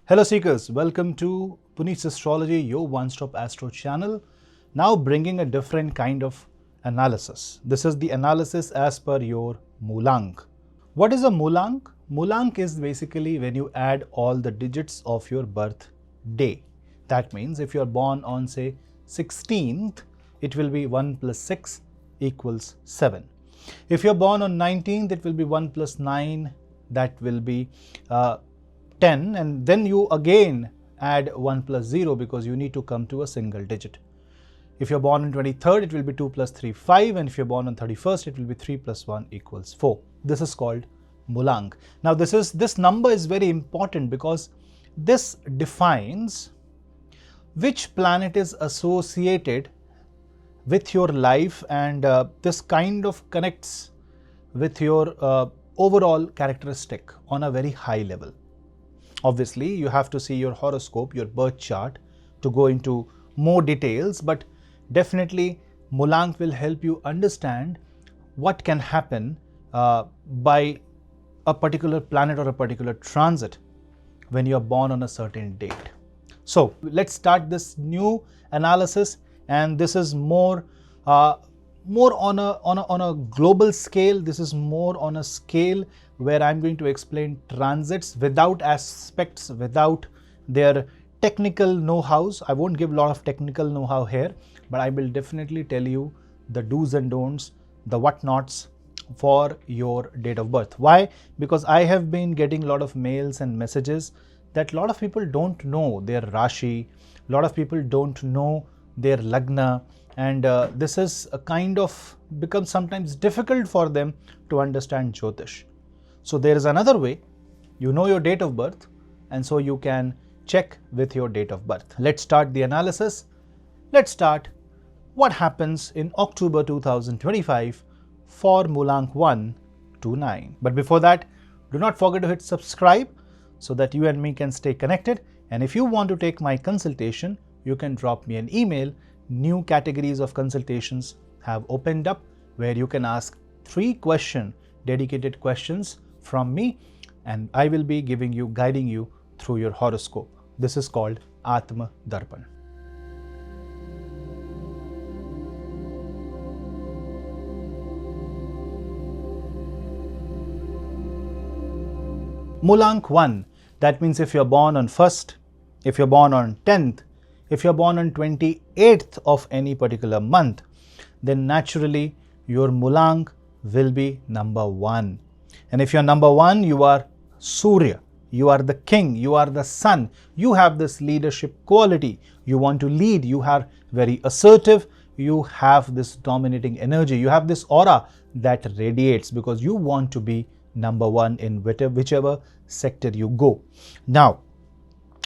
Hello Seekers, welcome to Punneits Astrology, your one-stop astro channel. Now bringing a different kind of analysis. This is the analysis as per your Mulank. What is a Mulank? Mulank is basically when you add all the digits of your birth day. That means if you are born on say 16th, it will be 1 plus 6 equals 7. If you are born on 19th, it will be 1 plus 9, that will be 10, and then you again add 1 plus 0 because you need to come to a single digit. If you're born on 23rd, it will be 2 plus 3, 5, and if you're born on 31st, it will be 3 plus 1 equals 4. This is called Mulank. Now this number is very important because this defines which planet is associated with your life, and this kind of connects with your overall characteristic on a very high level. Obviously, you have to see your horoscope, your birth chart to go into more details, but definitely Mulank will help you understand what can happen by a particular planet or a particular transit when you are born on a certain date. So let's start this new analysis, and this is more on a global scale. This is more on a scale where I'm going to explain transits without aspects, without their technical know-hows. I won't give a lot of technical know-how here, but I will definitely tell you the do's and don'ts, the whatnots for your date of birth. Why? Because I have been getting a lot of mails and messages that a lot of people don't know their Rashi, a lot of people don't know their Lagna, and this is a kind of becomes sometimes difficult for them to understand Jyotish. So there is another way. You know your date of birth, and so you can check with your date of birth. Let's start the analysis. Let's start what happens in October 2025 for Mulank 1 to 9. But before that, do not forget to hit subscribe so that you and me can stay connected. And if you want to take my consultation, you can drop me an email. New categories of consultations have opened up where you can ask 3 dedicated questions from me, and I will be guiding you through your horoscope. This is called Atma Darpan. Mulank 1, that means if you're born on 1st, if you're born on 10th, if you're born on 28th of any particular month, then naturally your Mulank will be number 1. And if you're number 1, you are Surya, you are the king, you are the sun, you have this leadership quality, you want to lead, you are very assertive, you have this dominating energy, you have this aura that radiates because you want to be number 1 in whichever sector you go. Now,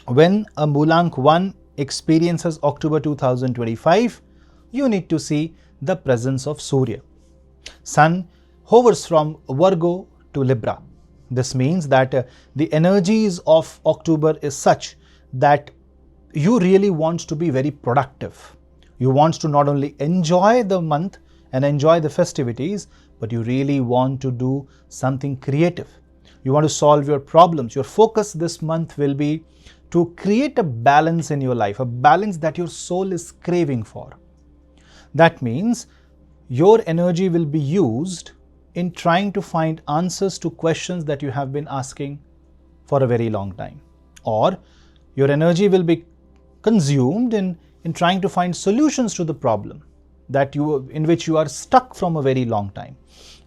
when a Mulank 1 experiences October 2025, you need to see the presence of Surya. Sun hovers from Virgo to Libra. This means that the energies of October is such that you really want to be very productive. You want to not only enjoy the month and enjoy the festivities, but you really want to do something creative. You want to solve your problems. Your focus this month will be to create a balance in your life, a balance that your soul is craving for. That means your energy will be used in trying to find answers to questions that you have been asking for a very long time. Or your energy will be consumed in trying to find solutions to the problem in which you are stuck from a very long time.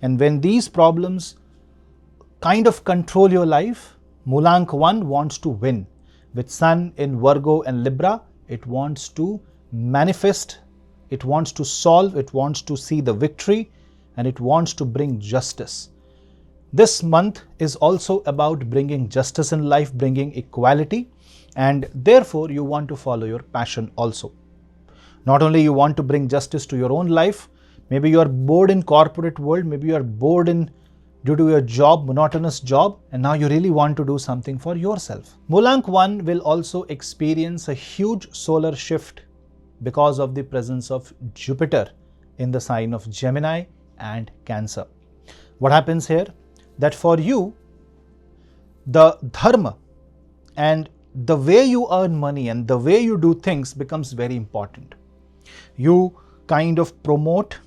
And when these problems kind of control your life, Mulank 1 wants to win. With Sun in Virgo and Libra, it wants to manifest, it wants to solve, it wants to see the victory, and it wants to bring justice. This month is also about bringing justice in life, bringing equality, and therefore you want to follow your passion also. Not only you want to bring justice to your own life, maybe you are bored in corporate world, maybe you are bored due to your job, monotonous job, and now you really want to do something for yourself. Mulank 1 will also experience a huge solar shift because of the presence of Jupiter in the sign of Gemini and Cancer. What happens here? That for you, the dharma and the way you earn money and the way you do things becomes very important. You kind of promote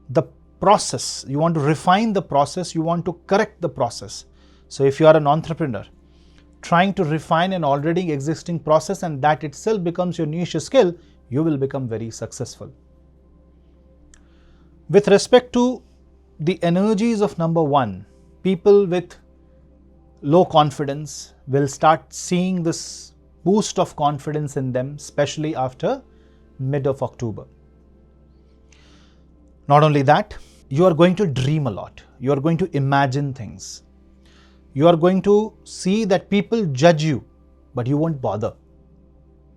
the process. You want to refine the process. You want to correct the process. So if you are an entrepreneur, trying to refine an already existing process and that itself becomes your niche skill, you will become very successful. With respect to the energies of number 1, people with low confidence will start seeing this boost of confidence in them, especially after mid of October. Not only that, you are going to dream a lot. You are going to imagine things. You are going to see that people judge you, but you won't bother.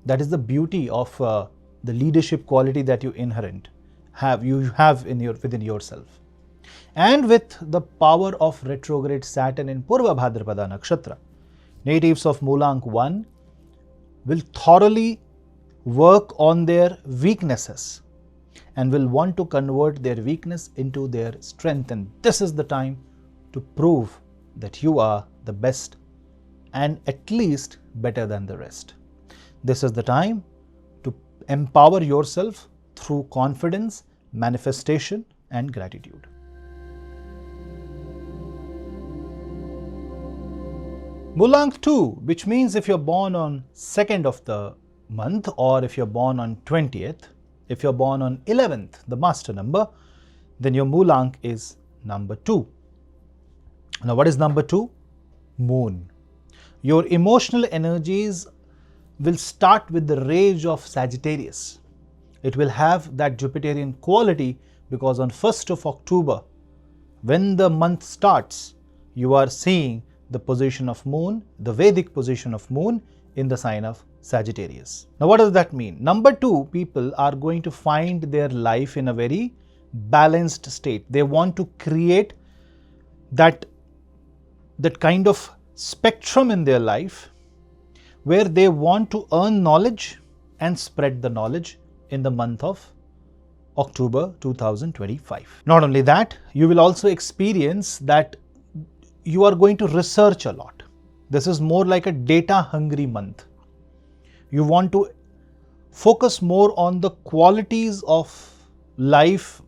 That is the beauty of the leadership quality that you have within yourself. And with the power of retrograde Saturn in Purva Bhadrapada Nakshatra, natives of Mulank 1 will thoroughly work on their weaknesses and will want to convert their weakness into their strength. And this is the time to prove that you are the best and at least better than the rest. This is the time to empower yourself through confidence, manifestation, and gratitude. Mulank 2, which means if you're born on 2nd of the month, or if you're born on 20th, if you're born on 11th, the master number, then your Mulank is number 2. Now what is number 2? Moon. Your emotional energies will start with the rage of Sagittarius. It will have that Jupiterian quality because on 1st of October, when the month starts, you are seeing the position of moon, the Vedic position of moon in the sign of Sagittarius. Now what does that mean? Number 2, people are going to find their life in a very balanced state. They want to create that kind of spectrum in their life where they want to earn knowledge and spread the knowledge in the month of October 2025. Not only that, you will also experience that you are going to research a lot. This is more like a data hungry month. You want to focus more on the qualities of life.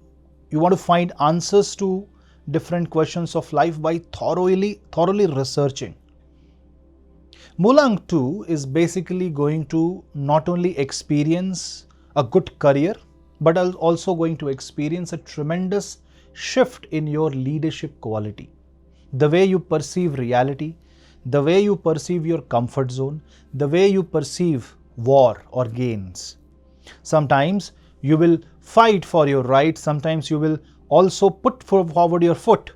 You want to find answers to different questions of life by thoroughly researching. Mulank 2 is basically going to not only experience a good career, but also going to experience a tremendous shift in your leadership quality. The way you perceive reality, the way you perceive your comfort zone, the way you perceive war or gains. Sometimes you will fight for your rights, sometimes you will also put forward your foot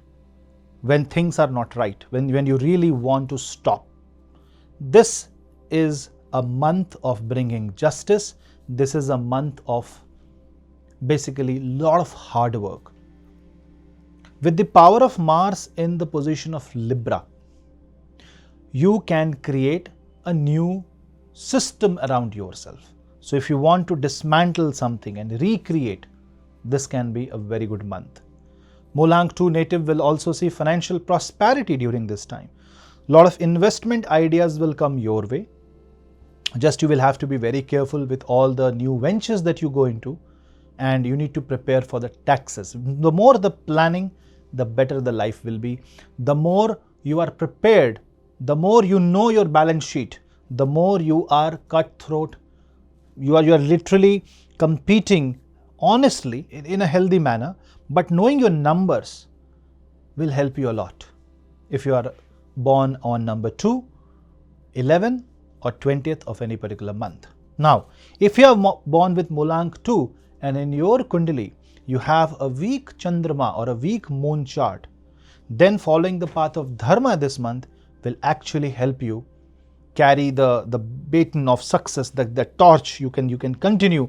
when things are not right, when you really want to stop. This is a month of bringing justice. This is a month of basically a lot of hard work. With the power of Mars in the position of Libra, you can create a new system around yourself. So if you want to dismantle something and recreate, this can be a very good month. Mulank 2 native will also see financial prosperity during this time. A lot of investment ideas will come your way. Just you will have to be very careful with all the new ventures that you go into, and you need to prepare for the taxes. The more the planning, the better the life will be. The more you are prepared, the more you know your balance sheet, the more you are cutthroat. You are literally competing honestly in a healthy manner, but knowing your numbers will help you a lot. If you are born on number 2, 11 or 20th of any particular month. Now, if you are born with Mulank 2 and in your Kundali you have a weak Chandrama or a weak moon chart, then following the path of Dharma this month will actually help you carry the baton of success, the torch. You can continue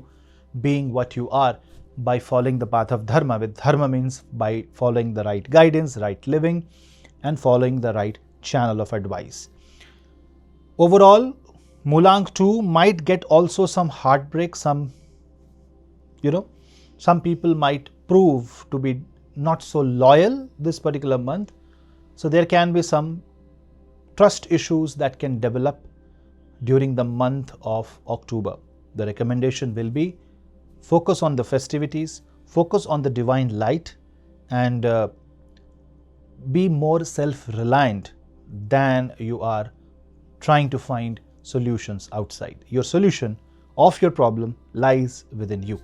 being what you are by following the path of Dharma. With Dharma means by following the right guidance, right living, and following the right channel of advice. Overall, Mulank 2 might get also some heartbreak, some people might prove to be not so loyal this particular month. So there can be some trust issues that can develop during the month of October. The recommendation will be focus on the festivities, focus on the divine light, and be more self-reliant than you are trying to find solutions outside. Your solution of your problem lies within you.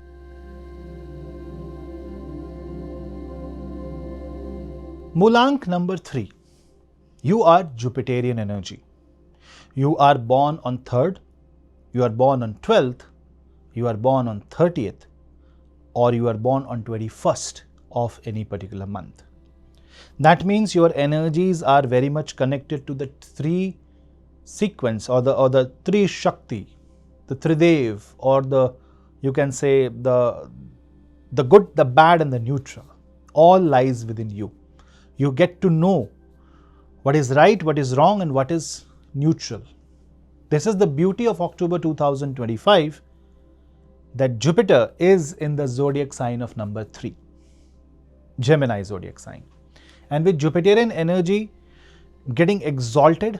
Mulank number 3. You are Jupiterian energy. You are born on 3rd, you are born on 12th, you are born on 30th, or you are born on 21st of any particular month. That means your energies are very much connected to the 3 sequence or the 3 Shakti, the Tridev, or you can say the good, the bad and the neutral. All lies within you. You get to know what is right, what is wrong, and what is neutral. This is the beauty of October 2025, that Jupiter is in the zodiac sign of number 3, Gemini zodiac sign. And with Jupiterian energy getting exalted,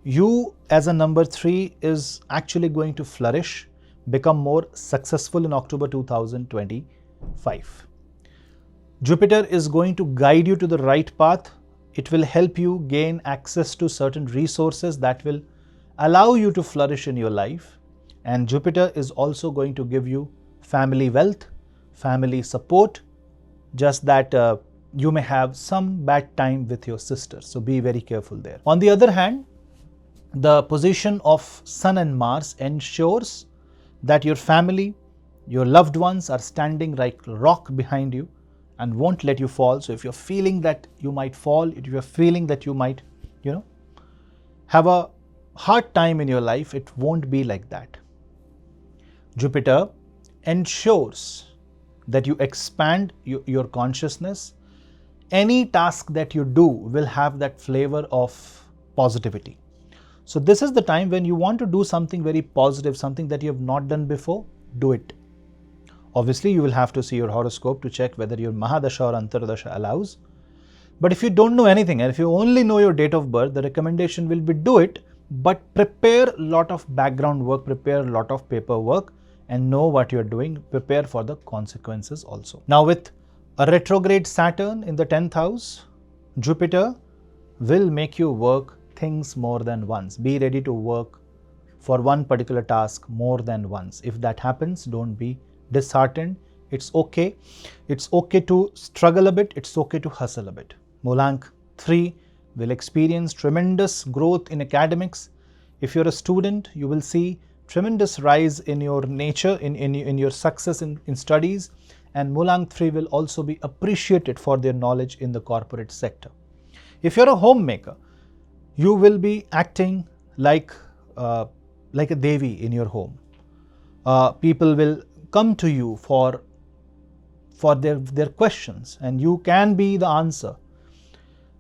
you as a number 3 is actually going to flourish, become more successful in October 2025. Jupiter is going to guide you to the right path. It will help you gain access to certain resources that will allow you to flourish in your life. And Jupiter is also going to give you family wealth, family support, just that you may have some bad time with your sister. So be very careful there. On the other hand, the position of Sun and Mars ensures that your family, your loved ones are standing like rock behind you and won't let you fall. So if you're feeling that you might fall, if you're feeling that you might, have a hard time in your life, it won't be like that. Jupiter ensures that you expand your consciousness. Any task that you do will have that flavor of positivity. So this is the time when you want to do something very positive, something that you have not done before, do it. Obviously, you will have to see your horoscope to check whether your Mahadasha or Antardasha allows. But if you don't know anything, and if you only know your date of birth, the recommendation will be do it, but prepare a lot of background work, prepare a lot of paperwork, and know what you're doing. Prepare for the consequences also. Now with a retrograde Saturn in the 10th house, Jupiter will make you work things more than once. Be ready to work for one particular task more than once. If that happens, don't be disheartened. It's okay. It's okay to struggle a bit. It's okay to hustle a bit. Mulank 3 will experience tremendous growth in academics. If you're a student, you will see tremendous rise in your nature, in your success in studies. And Mulank 3 will also be appreciated for their knowledge in the corporate sector. If you're a homemaker, you will be acting like a Devi in your home. People will come to you for their questions, and you can be the answer,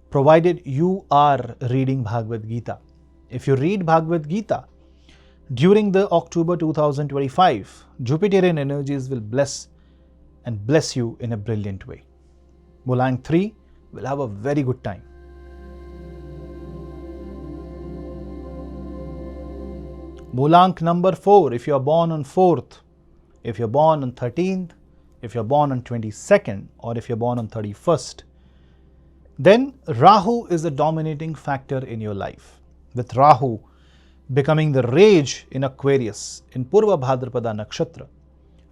provided you are reading Bhagavad Gita. If you read Bhagavad Gita during the October 2025, Jupiterian energies will bless you in a brilliant way. Mulank 3 will have a very good time. Mulank number 4, if you are born on 4th, if you're born on 13th, if you're born on 22nd, or if you're born on 31st, then Rahu is a dominating factor in your life. With Rahu becoming the rage in Aquarius, in Purva Bhadrapada Nakshatra,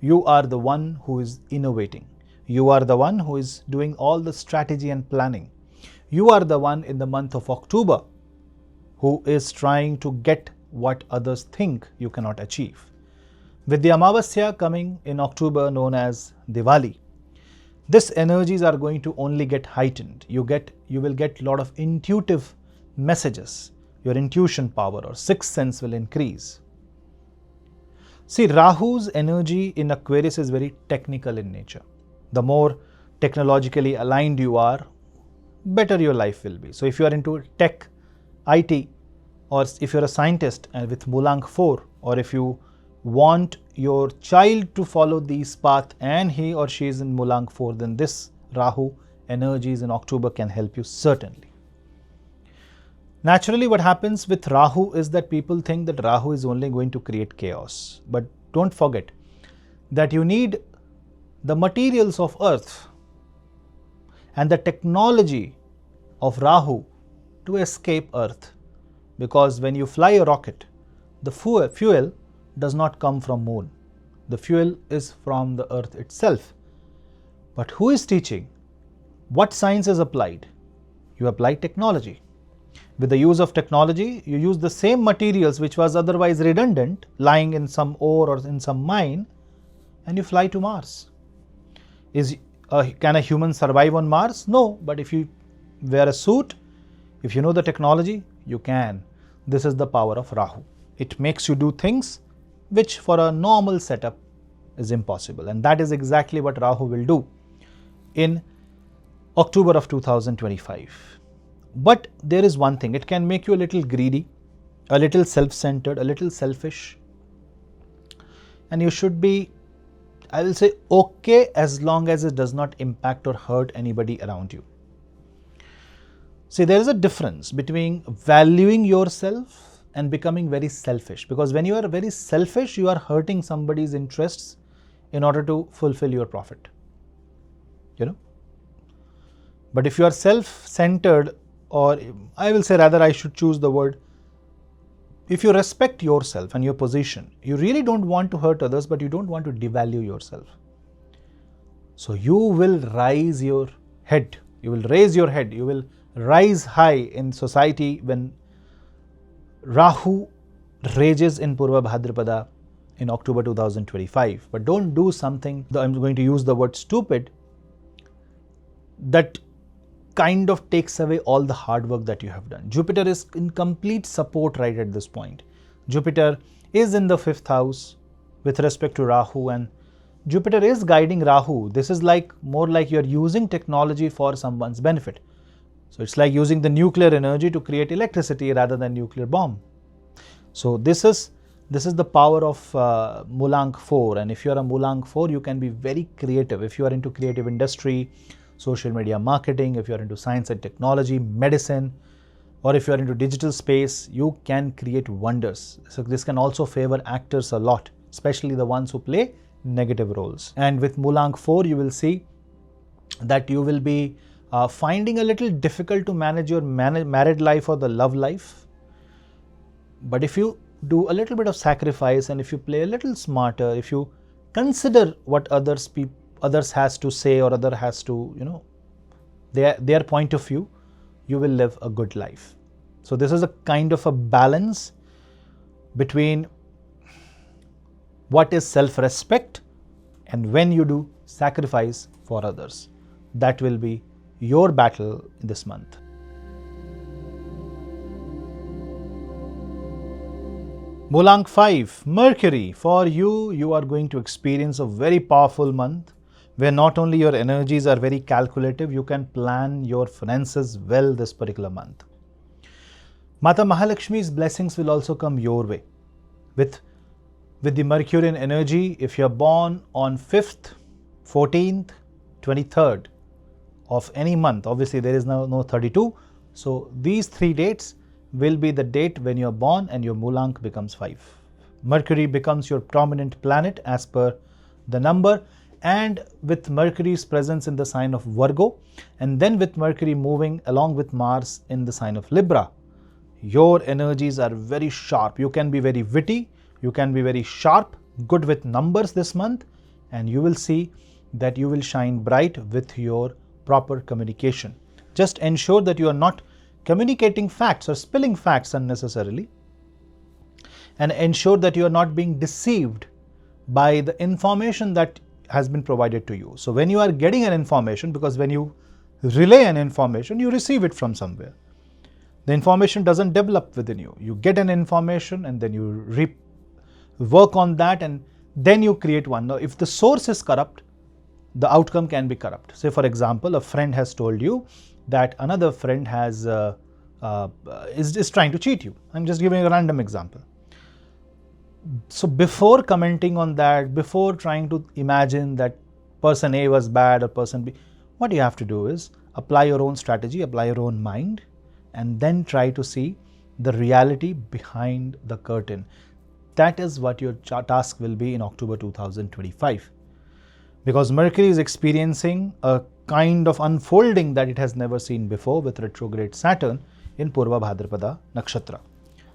you are the one who is innovating. You are the one who is doing all the strategy and planning. You are the one in the month of October who is trying to get what others think you cannot achieve. With the Amavasya coming in October, known as Diwali, these energies are going to only get heightened. You will get a lot of intuitive messages. Your intuition power or sixth sense will increase. See, Rahu's energy in Aquarius is very technical in nature. The more technologically aligned you are, better your life will be. So if you are into tech, IT, or if you're a scientist and with Mulank 4, or if you want your child to follow these paths and he or she is in Mulank 4, then this Rahu energies in October can help you certainly. Naturally, what happens with Rahu is that people think that Rahu is only going to create chaos. But don't forget that you need the materials of earth and the technology of Rahu to escape earth. Because when you fly a rocket, the fuel does not come from moon. The fuel is from the earth itself. But who is teaching? What science is applied? You apply technology. With the use of technology, you use the same materials which was otherwise redundant, lying in some ore or in some mine, and you fly to Mars. Can a human survive on Mars? No, but if you wear a suit, if you know the technology, you can. This is the power of Rahu. It makes you do things which for a normal setup is impossible, and that is exactly what Rahu will do in October of 2025. But there is one thing, it can make you a little greedy, a little self-centered, a little selfish, and you should be, I will say, okay as long as it does not impact or hurt anybody around you. See, there is a difference between valuing yourself and becoming very selfish, because when you are very selfish, you are hurting somebody's interests in order to fulfill your profit. But if you are self-centered, or I will say rather I should choose the word, if you respect yourself and your position, you really don't want to hurt others, but you don't want to devalue yourself. So you will raise your head, you will raise your head, you will rise high in society when Rahu rages in Purva Bhadrapada in October 2025. But don't do something, I'm going to use the word stupid, that kind of takes away all the hard work that you have done. Jupiter is in complete support right at this point. Jupiter is in the 5th house with respect to Rahu, and Jupiter is guiding Rahu. This is more like you're using technology for someone's benefit. So it's like using the nuclear energy to create electricity rather than nuclear bomb. So this is the power of Mulank 4, and if you're a Mulank 4, you can be very creative. If you are into creative industry, social media marketing, if you are into science and technology, medicine, or if you are into digital space, you can create wonders. So this can also favor actors a lot, especially the ones who play negative roles. And with Mulank 4, you will see that you will be finding a little difficult to manage your married life or the love life. But if you do a little bit of sacrifice, and if you play a little smarter, if you consider what others has to say, or other has to, their point of view, you will live a good life. So this is a kind of a balance between what is self-respect and when you do sacrifice for others. That will be your battle this month. Mulank 5, Mercury. For you are going to experience a very powerful month, where not only your energies are very calculative, you can plan your finances well this particular month. Mata Mahalakshmi's blessings will also come your way. With the Mercurian energy, if you are born on 5th, 14th, 23rd of any month, obviously there is no 32, so these 3 dates will be the date when you are born and your Mulank becomes 5. Mercury becomes your prominent planet as per the number, and with Mercury's presence in the sign of Virgo, and then with Mercury moving along with Mars in the sign of Libra, your energies are very sharp. You can be very witty, you can be very sharp, good with numbers this month, and you will see that you will shine bright with your proper communication. Just ensure that you are not communicating facts or spilling facts unnecessarily, and ensure that you are not being deceived by the information that has been provided to you. So when you are getting an information, because when you relay an information, you receive it from somewhere. The information doesn't develop within you. You get an information and then you work on that, and then you create one. Now, if the source is corrupt, the outcome can be corrupt. Say for example, a friend has told you that another friend has is trying to cheat you. I'm just giving a random example. So before commenting on that, before trying to imagine that person A was bad or person B, what you have to do is apply your own strategy, apply your own mind, and then try to see the reality behind the curtain. That is what your task will be in October 2025. Because Mercury is experiencing a kind of unfolding that it has never seen before with retrograde Saturn in Purva Bhadrapada Nakshatra.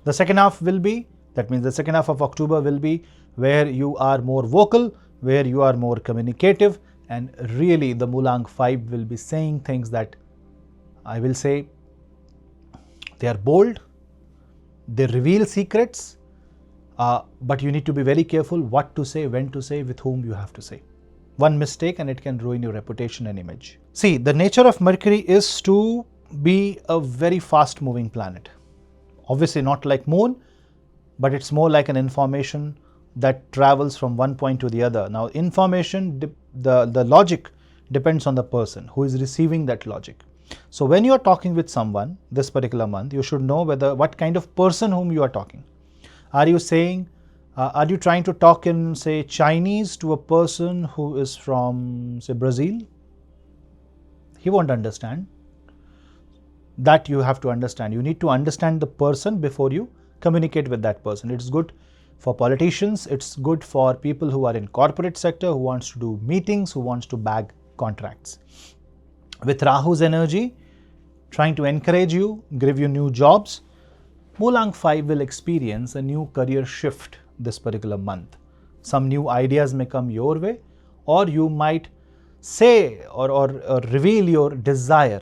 The second half will be, that means the second half of October will be where you are more vocal, where you are more communicative, and really the Mulank 5 will be saying things that I will say they are bold, they reveal secrets, but you need to be very careful what to say, when to say, with whom you have to say. One mistake and it can ruin your reputation and image. See, the nature of Mercury is to be a very fast moving planet. Obviously not like Moon, but it's more like an information that travels from one point to the other. Now information, the logic depends on the person who is receiving that logic. So when you are talking with someone this particular month, you should know what kind of person whom you are talking. Are you saying, are you trying to talk in, say, Chinese to a person who is from, say, Brazil? He won't understand. That you have to understand. You need to understand the person before you communicate with that person. It's good for politicians. It's good for people who are in corporate sector, who wants to do meetings, who wants to bag contracts. With Rahu's energy, trying to encourage you, give you new jobs, Mulank 5 will experience a new career shift this particular month. Some new ideas may come your way, or you might say or reveal your desire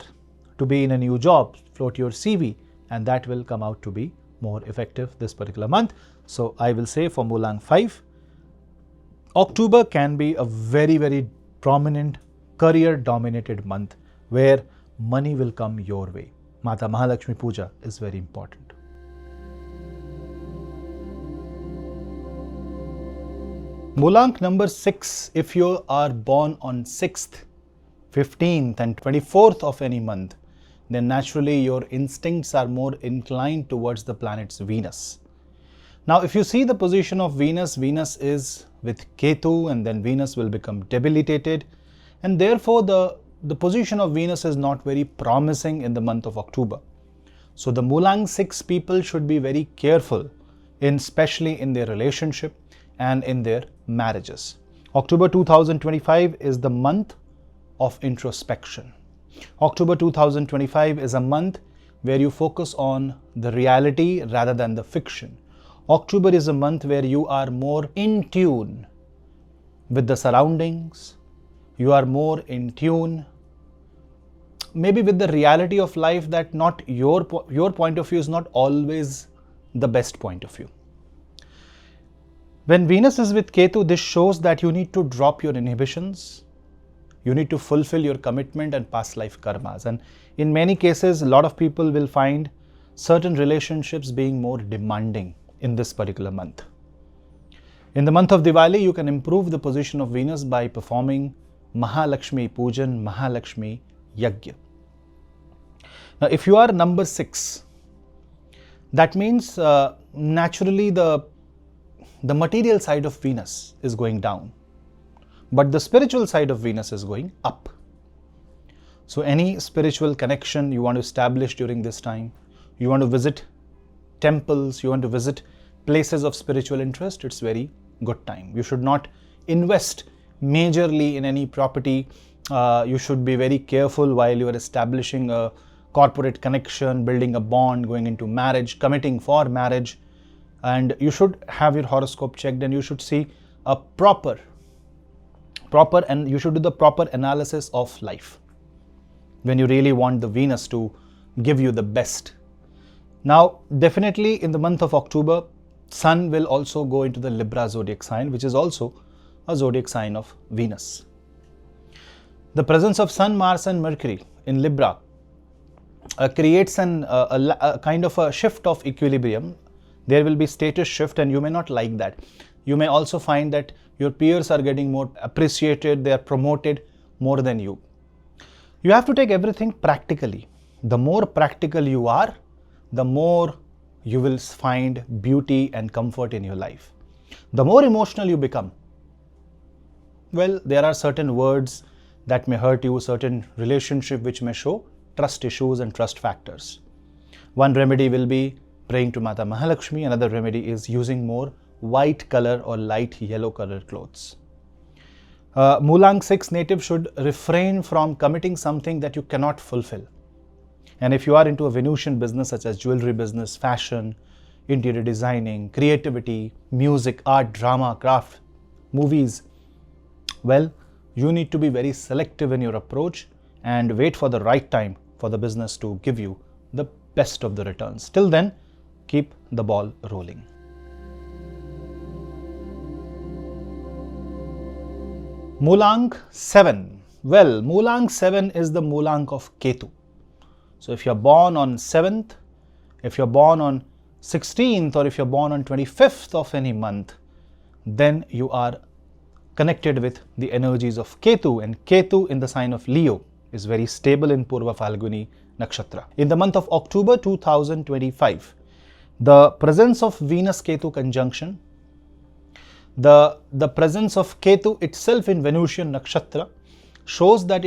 to be in a new job, float your CV, and that will come out to be more effective this particular month. So I will say for Mulank 5, October can be a very, very prominent career dominated month where money will come your way. Mata Mahalakshmi Puja is very important. Mulank number 6, if you are born on 6th, 15th and 24th of any month, then naturally your instincts are more inclined towards the planet's Venus. Now if you see the position of Venus, Venus is with Ketu, and then Venus will become debilitated, and therefore the position of Venus is not very promising in the month of October. So the Mulank 6 people should be very careful, especially in their relationship and in their marriages. October 2025 is the month of introspection. October 2025 is a month where you focus on the reality rather than the fiction. October is a month where you are more in tune with the surroundings. You are more in tune maybe with the reality of life, that not your point of view is not always the best point of view. When Venus is with Ketu, this shows that you need to drop your inhibitions. You need to fulfill your commitment and past life karmas. And in many cases, a lot of people will find certain relationships being more demanding in this particular month. In the month of Diwali, you can improve the position of Venus by performing Mahalakshmi Pujan, Mahalakshmi Yajna. Now, if you are number 6, that means naturally the material side of Venus is going down, but the spiritual side of Venus is going up. So any spiritual connection you want to establish during this time, you want to visit temples, you want to visit places of spiritual interest, it's very good time. You should not invest majorly in any property. You should be very careful while you are establishing a corporate connection, building a bond, going into marriage, committing for marriage. And you should have your horoscope checked, and you should see a proper and you should do the proper analysis of life when you really want the Venus to give you the best. Now, definitely in the month of October, Sun will also go into the Libra zodiac sign, which is also a zodiac sign of Venus. The presence of Sun, Mars and Mercury in Libra creates a kind of a shift of equilibrium. There will be status shift, and you may not like that. You may also find that your peers are getting more appreciated, they are promoted more than you. You have to take everything practically. The more practical you are, the more you will find beauty and comfort in your life. The more emotional you become, well, there are certain words that may hurt you, certain relationship which may show trust issues and trust factors. One remedy will be praying to Mata Mahalakshmi. Another remedy is using more white color or light yellow color clothes. Mulank 6 native should refrain from committing something that you cannot fulfill. And if you are into a Venusian business such as jewelry business, fashion, interior designing, creativity, music, art, drama, craft, movies, well, you need to be very selective in your approach and wait for the right time for the business to give you the best of the returns. Till then, keep the ball rolling. Mulank 7. Well, Mulank 7 is the Mulank of Ketu. So if you're born on 7th, if you're born on 16th, or if you're born on 25th of any month, then you are connected with the energies of Ketu, and Ketu in the sign of Leo is very stable in Purva Phalguni Nakshatra. In the month of October 2025, the presence of Venus-Ketu conjunction, the presence of Ketu itself in Venusian Nakshatra shows that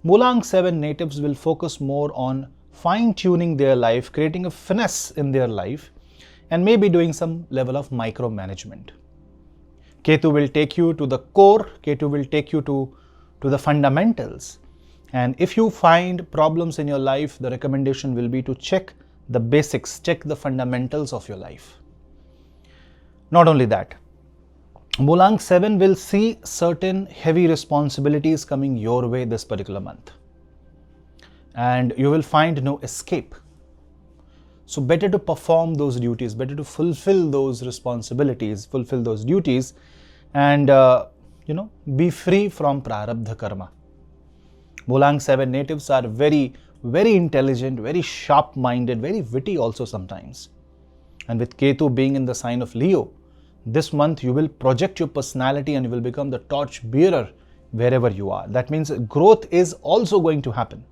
Mulank 7 natives will focus more on fine-tuning their life, creating a finesse in their life, and maybe doing some level of micromanagement. Ketu will take you to the core, Ketu will take you to the fundamentals. And if you find problems in your life, the recommendation will be to check the basics, check the fundamentals of your life. Not only that, Mulank 7 will see certain heavy responsibilities coming your way this particular month. And you will find no escape. So better to perform those duties, better to fulfill those responsibilities, fulfill those duties, and be free from prarabdha karma. Mulank 7 natives are very, very intelligent, very sharp-minded, very witty also sometimes. And with Ketu being in the sign of Leo, this month you will project your personality and you will become the torch bearer wherever you are. That means growth is also going to happen.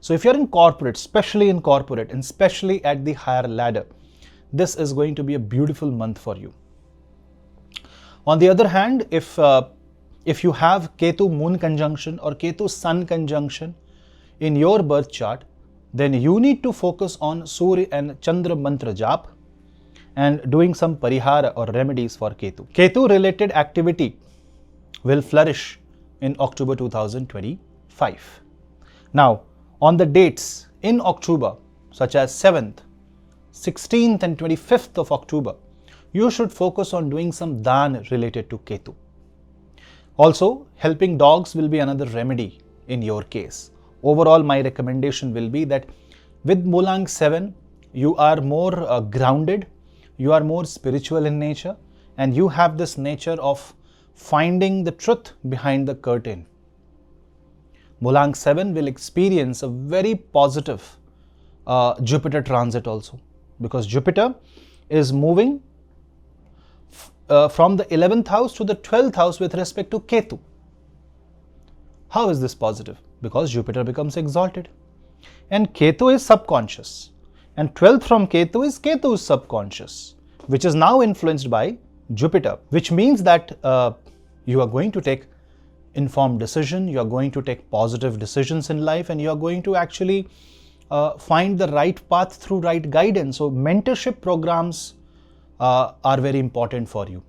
So if you're in corporate, especially in corporate, and especially at the higher ladder, this is going to be a beautiful month for you. On the other hand, if you have Ketu Moon conjunction or Ketu Sun conjunction in your birth chart, then you need to focus on Surya and Chandra mantra jap and doing some parihara or remedies for Ketu. Ketu related activity will flourish in October 2025. Now, on the dates in October, such as 7th, 16th and 25th of October, you should focus on doing some dhan related to Ketu. Also, helping dogs will be another remedy in your case. Overall, my recommendation will be that with Mulank 7, you are more grounded, you are more spiritual in nature, and you have this nature of finding the truth behind the curtain. Mulank 7 will experience a very positive Jupiter transit also, because Jupiter is moving from the 11th house to the 12th house with respect to Ketu. How is this positive? Because Jupiter becomes exalted. And Ketu is subconscious. And 12th from Ketu is Ketu's subconscious, which is now influenced by Jupiter, which means that you are going to take informed decision, you are going to take positive decisions in life, and you are going to actually find the right path through right guidance. So mentorship programs are very important for you.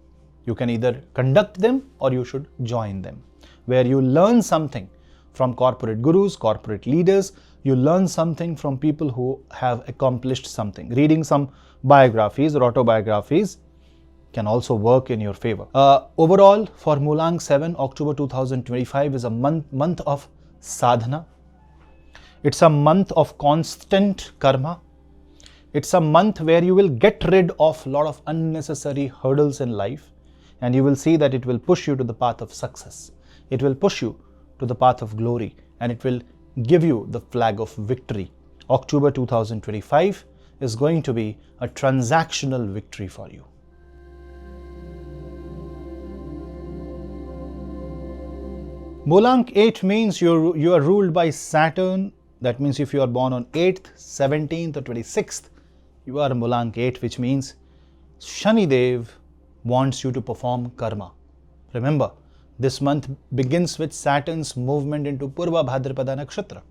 You can either conduct them or you should join them, where you learn something from corporate gurus, corporate leaders. You learn something from people who have accomplished something. Reading some biographies or autobiographies can also work in your favor. Overall, for Mulank 7, October 2025 is a month of sadhana. It's a month of constant karma. It's a month where you will get rid of a lot of unnecessary hurdles in life, and you will see that it will push you to the path of success. It will push you to the path of glory, and it will give you the flag of victory. October 2025 is going to be a transactional victory for you. Mulank 8 means you are ruled by Saturn. That means if you are born on 8th, 17th or 26th, you are Mulank 8, which means Shani Dev wants you to perform karma. Remember, this month begins with Saturn's movement into Purva Bhadrapada Nakshatra.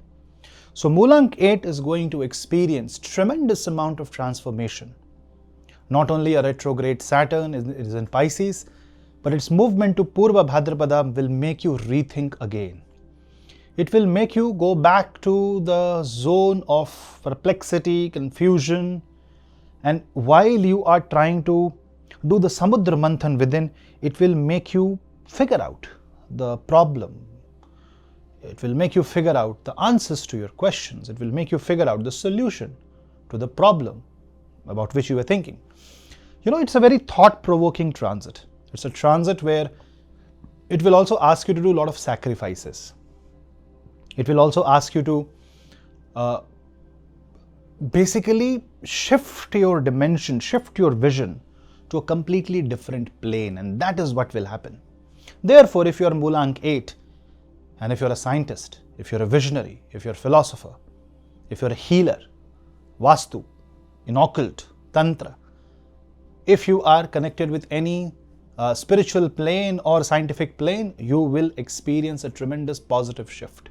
So Mulank 8 is going to experience tremendous amount of transformation. Not only a retrograde Saturn is in Pisces, but its movement to Purva Bhadrapada will make you rethink again. It will make you go back to the zone of perplexity, confusion, and while you are trying to do the Samudra Manthan within, it will make you figure out the problem. It will make you figure out the answers to your questions. It will make you figure out the solution to the problem about which you were thinking. It's a very thought-provoking transit. It's a transit where it will also ask you to do a lot of sacrifices. It will also ask you to basically shift your dimension, shift your vision to a completely different plane, and that is what will happen. Therefore, if you are Mulank 8, and if you're a scientist, if you're a visionary, if you're a philosopher, if you're a healer, Vastu, in occult, Tantra, if you are connected with any spiritual plane or scientific plane, you will experience a tremendous positive shift.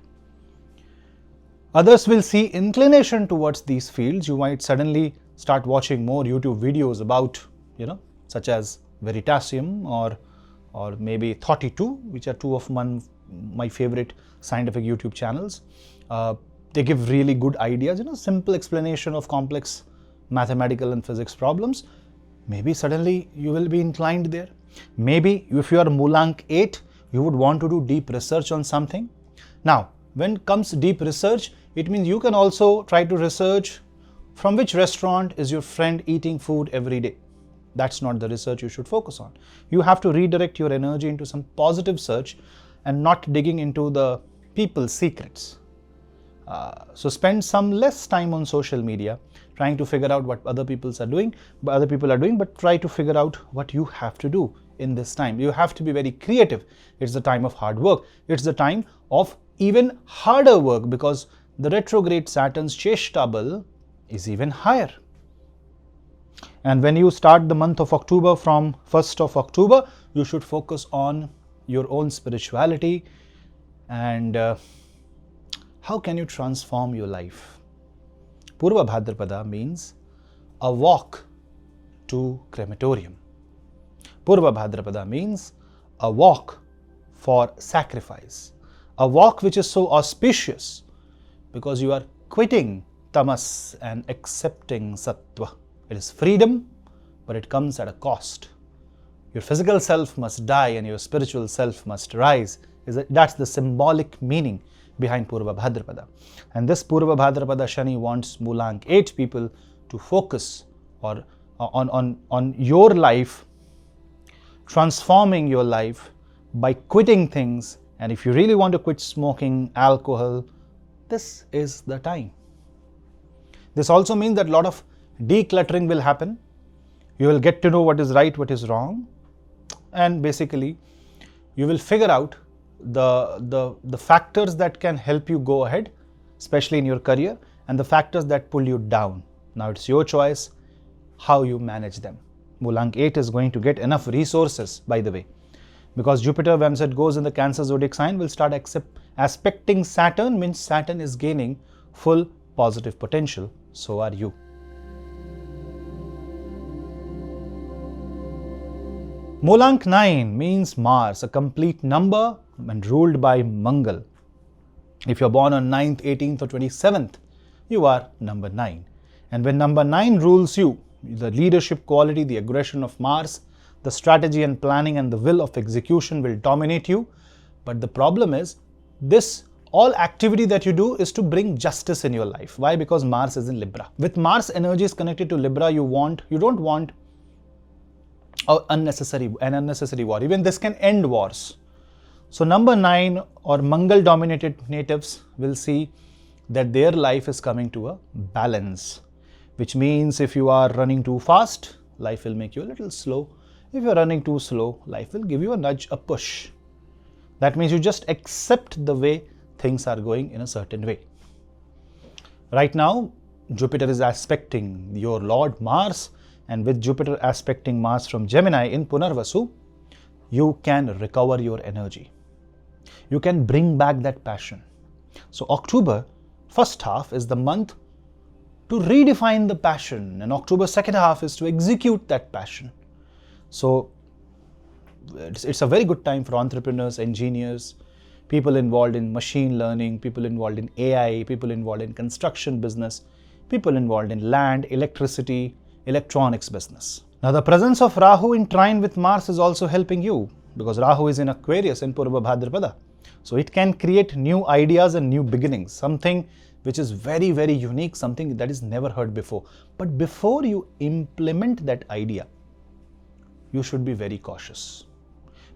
Others will see inclination towards these fields. You might suddenly start watching more YouTube videos about, such as Veritasium or maybe 32, which are two of my favorite scientific YouTube channels. They give really good ideas, simple explanation of complex mathematical and physics problems. Maybe suddenly you will be inclined there. Maybe if you are Mulank 8, you would want to do deep research on something. Now, when comes deep research, it means you can also try to research from which restaurant is your friend eating food every day. That's not the research you should focus on. You have to redirect your energy into some positive search and not digging into the people's secrets. So spend some less time on social media trying to figure out what other people are doing, but try to figure out what you have to do in this time. You have to be very creative. It's the time of hard work. It's the time of even harder work, because the retrograde Saturn's Cheshta bal is even higher. And when you start the month of October, from 1st of October, you should focus on your own spirituality and how can you transform your life. Purva Bhadrapada means a walk to crematorium. Purva Bhadrapada means a walk for sacrifice. A walk which is so auspicious because you are quitting tamas and accepting sattva. It is freedom, but it comes at a cost. Your physical self must die and your spiritual self must rise. That's the symbolic meaning behind Purva Bhadrapada. And this Purva Bhadrapada Shani wants Mulank 8 people to focus on your life, transforming your life by quitting things. And if you really want to quit smoking, alcohol, this is the time. This also means that a lot of decluttering will happen. You will get to know what is right, what is wrong, and basically you will figure out the factors that can help you go ahead, especially in your career, and the factors that pull you down. Now it's your choice how you manage them. Mulank 8 is going to get enough resources, by the way, because Jupiter, once it goes in the Cancer zodiac sign, will start aspecting Saturn, means Saturn is gaining full positive potential. So are you. Mulank 9 means Mars, a complete number and ruled by Mangal. If you're born on 9th, 18th or 27th, you are number 9. And when number 9 rules you, the leadership quality, the aggression of Mars, the strategy and planning and the will of execution will dominate you. But the problem is, this all activity that you do is to bring justice in your life. Why? Because Mars is in Libra. With Mars energies connected to Libra, you don't want an unnecessary war. Even this can end wars. So number 9 or Mangal dominated natives will see that their life is coming to a balance, which means if you are running too fast, life will make you a little slow. If you're running too slow, life will give you a nudge, a push. That means you just accept the way things are going in a certain way. Right now, Jupiter is aspecting your Lord Mars, and with Jupiter aspecting Mars from Gemini in Punarvasu, you can recover your energy. You can bring back that passion. So October first half is the month to redefine the passion, and October second half is to execute that passion. So it's a very good time for entrepreneurs, engineers, people involved in machine learning, people involved in AI, people involved in construction business, people involved in land, electricity, electronics business. Now the presence of Rahu in trine with Mars is also helping you, because Rahu is in Aquarius in Purva Bhadrapada. So it can create new ideas and new beginnings, something which is very, very unique, something that is never heard before. But before you implement that idea, you should be very cautious.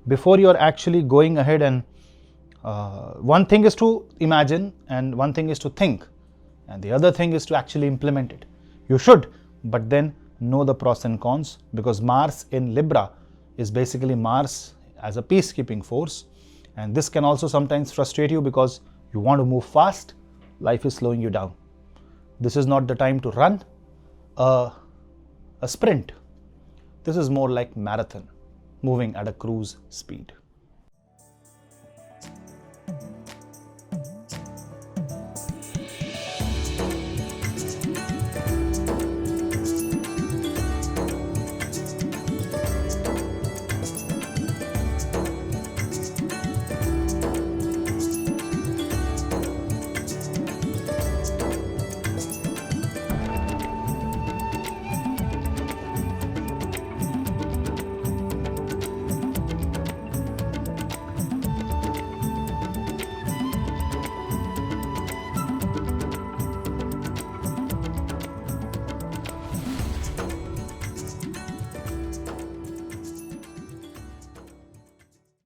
Before you are actually going ahead, and one thing is to imagine and one thing is to think, and the other thing is to actually implement it. You should, but then know the pros and cons, because Mars in Libra is basically Mars as a peacekeeping force, and this can also sometimes frustrate you because you want to move fast, life is slowing you down. This is not the time to run a sprint. This is more like marathon, moving at a cruise speed.